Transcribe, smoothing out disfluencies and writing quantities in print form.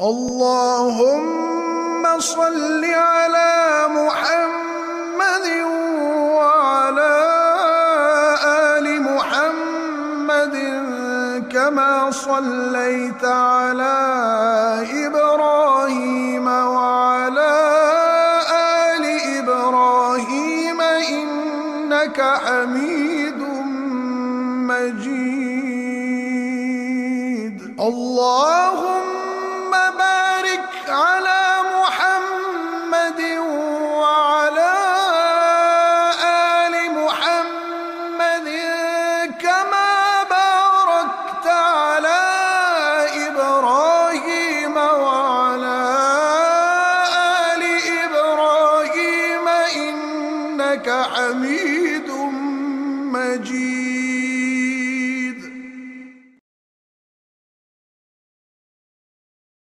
اللهم صل على محمد وعلى آل محمد كما صليت على إبراهيم وعلى آل إبراهيم إنك حميد